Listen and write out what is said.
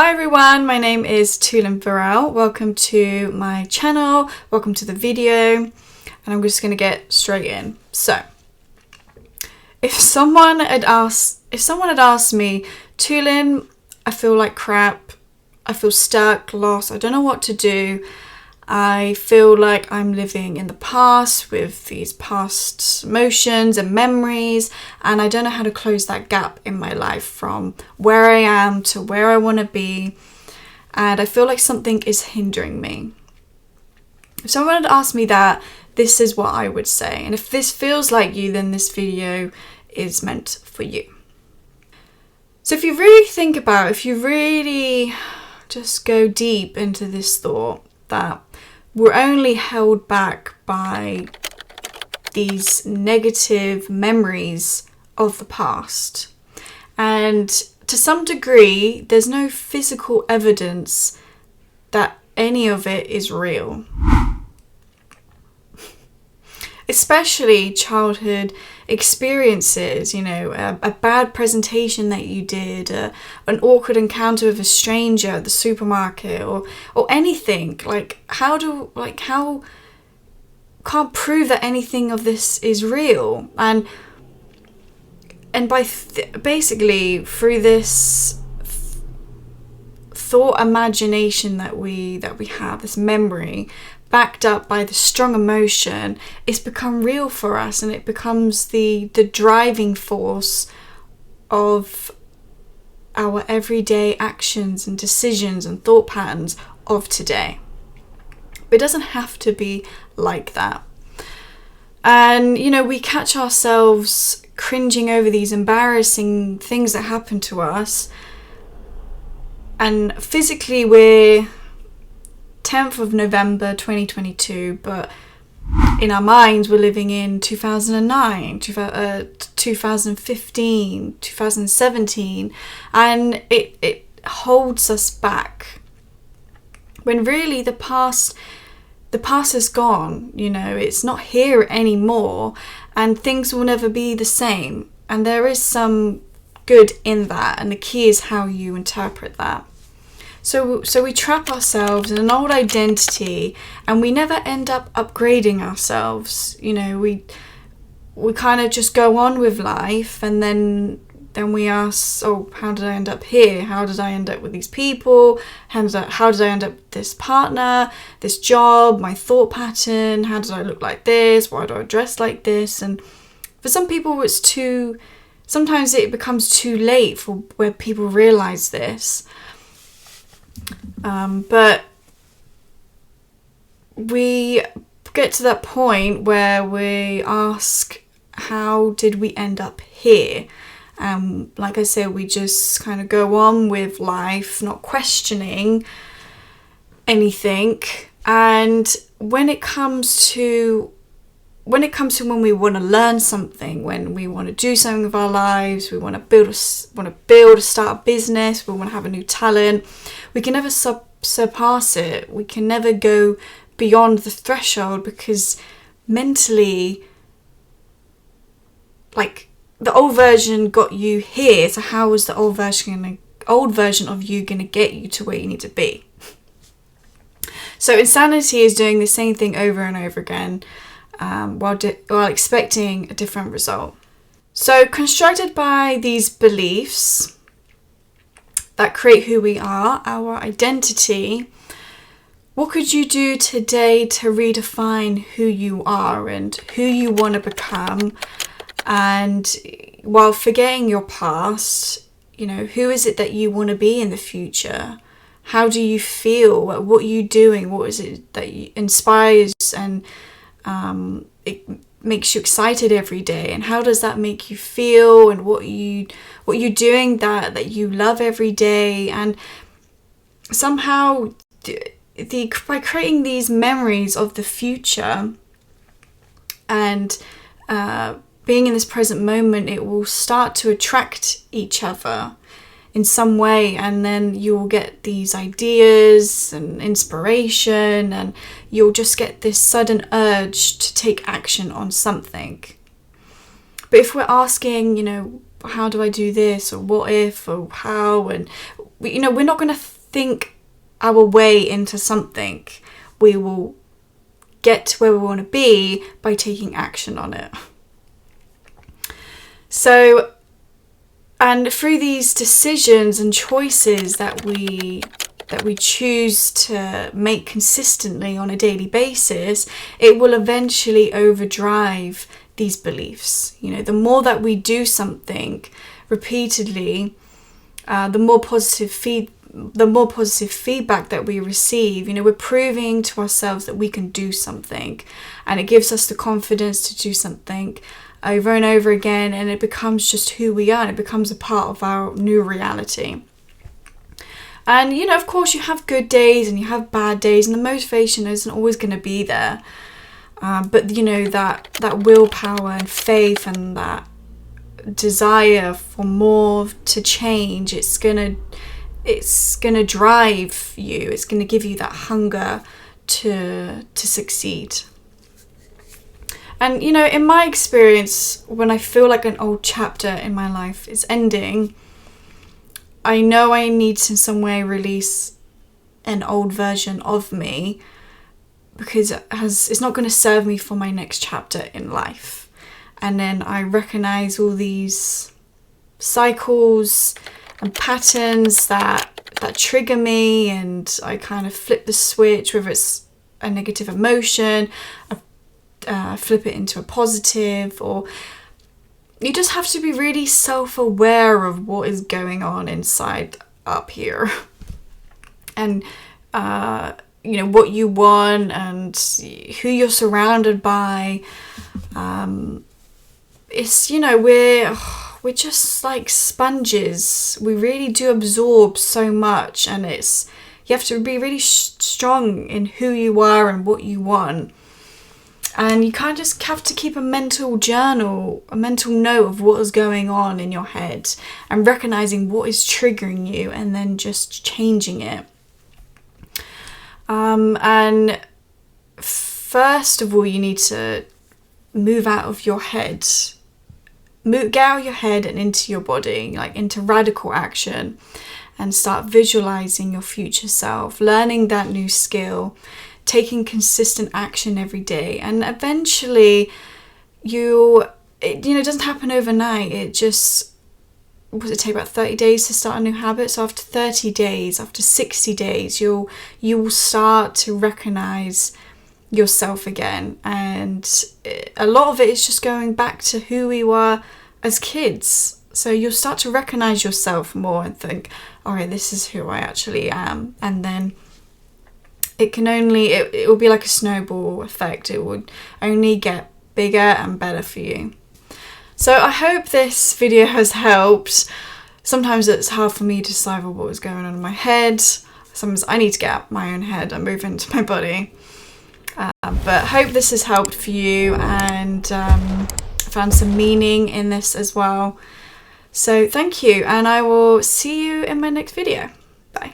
Hi everyone, my name is Tulin Varel. Welcome to my channel, welcome to the video, and I'm just going to get straight in. So, if someone had asked me, Tulin, I feel like crap, I feel stuck, lost, I don't know what to do, I feel like I'm living in the past with these past emotions and memories, and I don't know how to close that gap in my life from where I am to where I want to be, and I feel like something is hindering me. If someone had asked me that, this is what I would say. And if this feels like you, then this video is meant for you. So if you really just go deep into this thought that we're only held back by these negative memories of the past. And to some degree, there's no physical evidence that any of it is real. Especially childhood experiences, a bad presentation that you did, an awkward encounter with a stranger at the supermarket, or anything. How can't prove that anything of this is real, and by basically through this thought imagination that we have, this memory backed up by the strong emotion, it's become real for us, and it becomes the driving force of our everyday actions and decisions and thought patterns of today. But it doesn't have to be like that. And we catch ourselves cringing over these embarrassing things that happen to us, and physically we're 10th of November 2022, but in our minds we're living in 2009, 2015, 2017, and it holds us back. When really the past is gone, it's not here anymore, and things will never be the same. And there is some good in that, and the key is how you interpret that. So we trap ourselves in an old identity, and we never end up upgrading ourselves. We kind of just go on with life, and then we ask, how did I end up here? How did I end up with these people? How did I end up with this partner, this job, my thought pattern? How did I look like this? Why do I dress like this? And for some people, sometimes it becomes too late for where people realize this. But we get to that point where we ask, how did we end up here? Like I said, we just kind of go on with life, not questioning anything. And when it comes to when we want to learn something, when we want to do something with our lives, we want to start a business, we want to have a new talent, we can never surpass it. We can never go beyond the threshold, because mentally, the old version got you here, so how is the old version of you going to get you to where you need to be? So insanity is doing the same thing over and over again, while expecting a different result. So constructed by these beliefs that create who we are, our identity, what could you do today to redefine who you are and who you want to become? And while forgetting your past, who is it that you want to be in the future? How do you feel? What are you doing? What is it that inspires and it makes you excited every day? And how does that make you feel? And what are you doing that you love every day? And somehow, by creating these memories of the future and being in this present moment, it will start to attract each other in some way, and then you'll get these ideas and inspiration, and you'll just get this sudden urge to take action on something. But if we're asking, how do I do this, or what if, or how, and we're not going to think our way into something. We will get to where we want to be by taking action on it. So, and through these decisions and choices that we choose to make consistently on a daily basis, it will eventually overdrive these beliefs. The more that we do something repeatedly, the more positive feedback that we receive. We're proving to ourselves that we can do something, and it gives us the confidence to do something over and over again, and it becomes just who we are, and it becomes a part of our new reality. And of course you have good days and you have bad days, and the motivation isn't always going to be there, but that willpower and faith and that desire for more to change, it's gonna drive you. It's gonna give you that hunger to succeed. And in my experience, when I feel like an old chapter in my life is ending, I know I need to in some way release an old version of me, because it's not going to serve me for my next chapter in life. And then I recognize all these cycles and patterns that trigger me, and I kind of flip the switch, whether it's a negative emotion, flip it into a positive, or you just have to be really self-aware of what is going on inside up here, and what you want and who you're surrounded by. It's we're just like sponges. We really do absorb so much, and you have to be really strong in who you are and what you want. And you can't just have to keep a mental journal, a mental note of what is going on in your head, and recognizing what is triggering you, and then just changing it. And first of all, you need to move out of your head. Get out of your head and into your body, like into radical action, and start visualizing your future self, learning that new skill, taking consistent action every day. And eventually it doesn't happen overnight. It just, what does it take, about 30 days to start a new habit? So after 30 days, after 60 days, you will start to recognize yourself again. And a lot of it is just going back to who we were as kids. So you'll start to recognize yourself more and think, all right, this is who I actually am. And then it will be like a snowball effect. It would only get bigger and better for you. So I hope this video has helped. Sometimes it's hard for me to decipher what is going on in my head. Sometimes I need to get out of my own head and move into my body. But hope this has helped for you, and found some meaning in this as well. So thank you, and I will see you in my next video. Bye.